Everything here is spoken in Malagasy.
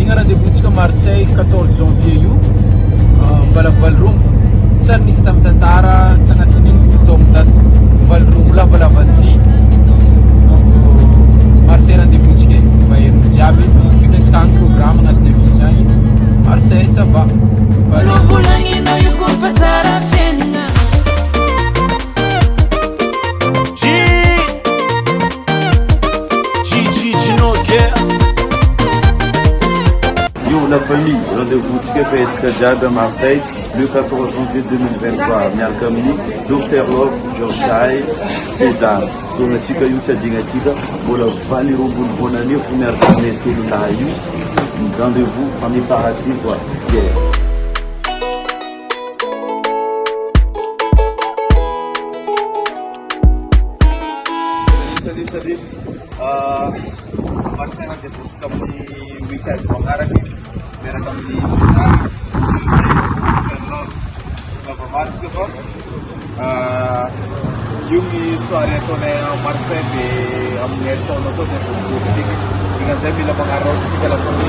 tegna rendez-vous-ntsika Marseille 14 janvier io mbala valorombo tsary nisy tamin'ny tantara tagnatin'iny taogno tato valorombo lavalavany donc Marseille rendez-vous-ntsika vahery jiaby vitantsika agny programme agnatin'ny afisy agny Marseille ça va La famille, rendez-vous Ticket à Marseille le 14 janvier 2023. Mialkamni, Dr. Love, George César. Donc, Tika Youssa Dingatika, pour la valeur bonne année, vous n'avez rendez-vous en impératif. Salut. Marseille rendez-vous kami weekend mengarah meron kami Cesar, Mars ke po. Yung istorya ko na Marseille ang meron ko sa buong dengan saya bila mengarah si kalau kami